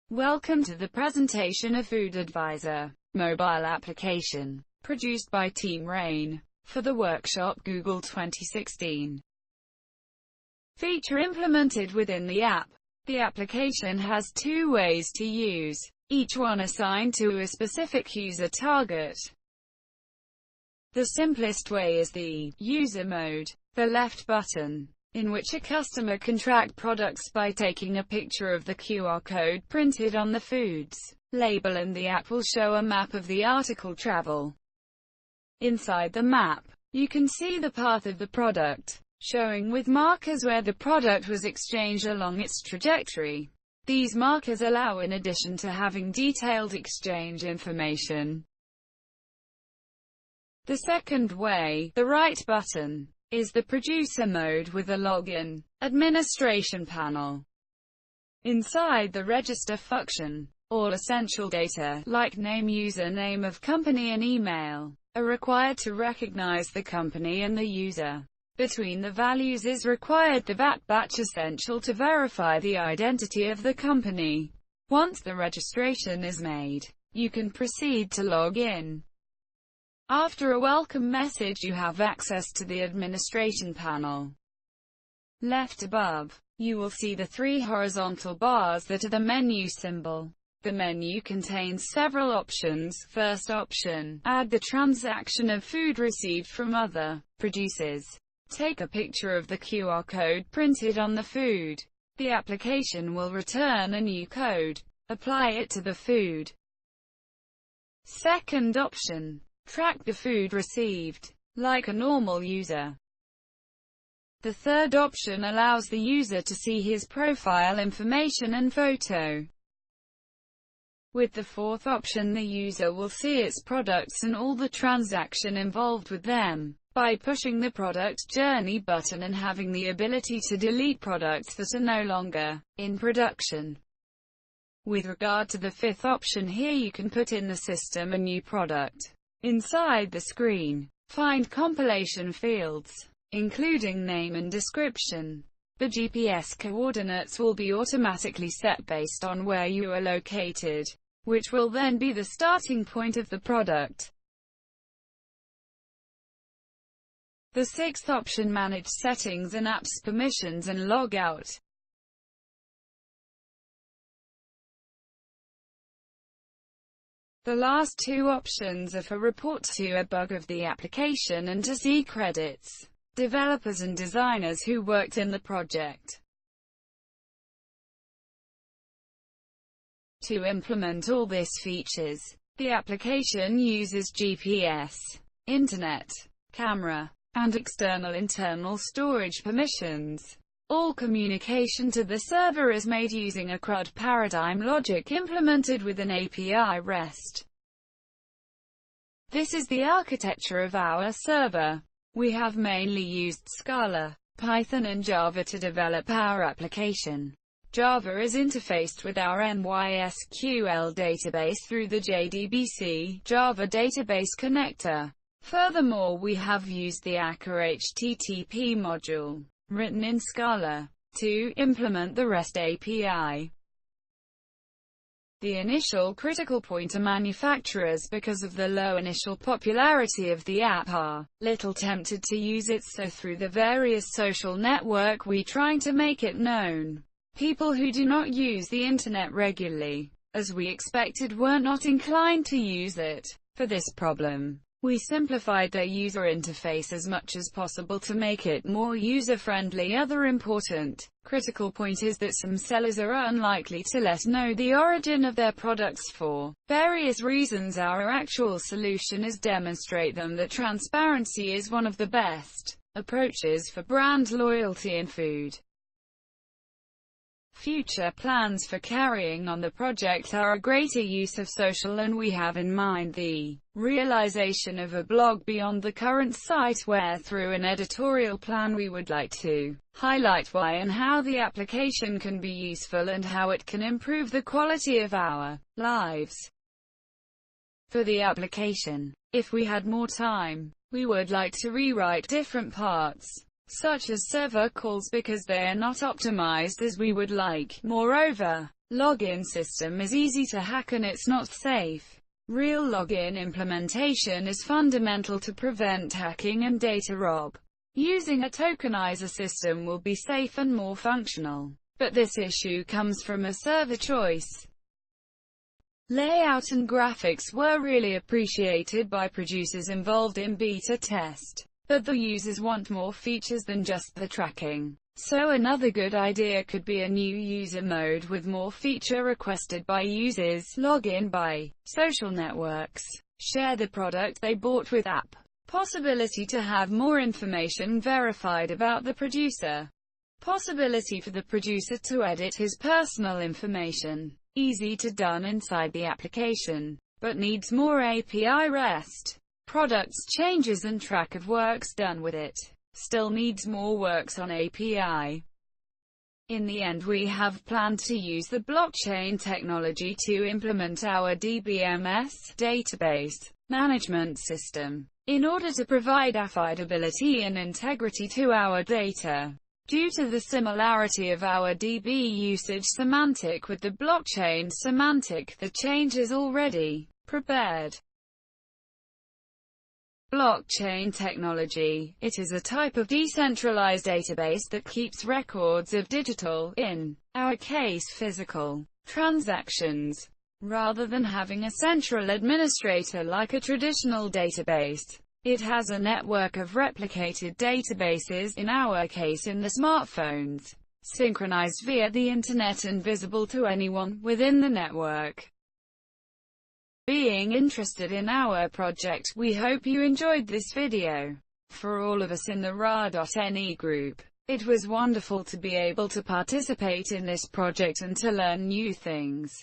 Welcome to the presentation of FoodAdvisor mobile application, produced by Team Rain, for the workshop Google 2016. Feature implemented within the app. The application has two ways to use, each one assigned to a specific user target. The simplest way is the user mode, the left button, in which a customer can track products by taking a picture of the QR code printed on the food's label, and the app will show a map of the article travel. Inside the map, you can see the path of the product, showing with markers where the product was exchanged along its trajectory. These markers allow, in addition to having detailed exchange information. The second way, the right button, is the producer mode with a login administration panel. Inside the register function, all essential data, like name, user name of company and email, are required to recognize the company and the user. Between the values is required the batch essential to verify the identity of the company. Once the registration is made, you can proceed to log in. After a welcome message, you have access to the administration panel. Left above, you will see the three horizontal bars that are the menu symbol. The menu contains several options. First option, add the transaction of food received from other producers. Take a picture of the QR code printed on the food. The application will return a new code. Apply it to the food. Second option, track the food received, like a normal user. The third option allows the user to see his profile information and photo. With the fourth option, the user will see its products and all the transaction involved with them, by pushing the product journey button and having the ability to delete products that are no longer in production. With regard to the fifth option, here you can put in the system a new product. Inside the screen, find compilation fields, including name and description. The GPS coordinates will be automatically set based on where you are located, which will then be the starting point of the product. The sixth option, manage settings and apps permissions and log out. The last two options are for report to a bug of the application and to see credits, developers and designers who worked in the project. To implement all these features, the application uses GPS, internet, camera, and external internal storage permissions. All communication to the server is made using a CRUD paradigm logic implemented with an API REST. This is the architecture of our server. We have mainly used Scala, Python and Java to develop our application. Java is interfaced with our MySQL database through the JDBC Java Database Connector. Furthermore, we have used the Akka HTTP module, written in Scala, to implement the REST API. The initial critical point to manufacturers, because of the low initial popularity of the app, are little tempted to use it, so through the various social network we trying to make it known. People who do not use the internet regularly, as we expected, were not inclined to use it. For this problem, we simplified their user interface as much as possible to make it more user-friendly. Other important, critical point is that some sellers are unlikely to let know the origin of their products for various reasons. Our actual solution is demonstrate them that transparency is one of the best approaches for brand loyalty in food. Future plans for carrying on the project are a greater use of social, and we have in mind the realization of a blog beyond the current site, where through an editorial plan we would like to highlight why and how the application can be useful and how it can improve the quality of our lives. For the application, if we had more time, we would like to rewrite different parts, such as server calls, because they are not optimized as we would like. Moreover, login system is easy to hack and it's not safe. Real login implementation is fundamental to prevent hacking and data rob. Using a tokenizer system will be safe and more functional, but this issue comes from a server choice. Layout and graphics were really appreciated by producers involved in beta test, but the users want more features than just the tracking. So another good idea could be a new user mode with more feature requested by users, login by social networks, share the product they bought with app, possibility to have more information verified about the producer, possibility for the producer to edit his personal information, easy to done inside the application, but needs more API REST, products changes and track of works done with it. Still needs more works on API. In the end, we have planned to use the blockchain technology to implement our DBMS database management system, in order to provide affidability and integrity to our data. Due to the similarity of our DB usage semantic with the blockchain semantic, the change is already prepared. Blockchain technology. It is a type of decentralized database that keeps records of digital, in our case physical, transactions, rather than having a central administrator like a traditional database. It has a network of replicated databases, in our case in the smartphones, synchronized via the internet and visible to anyone within the network. Being interested in our project, we hope you enjoyed this video. For all of us in the ra.ne group, it was wonderful to be able to participate in this project and to learn new things.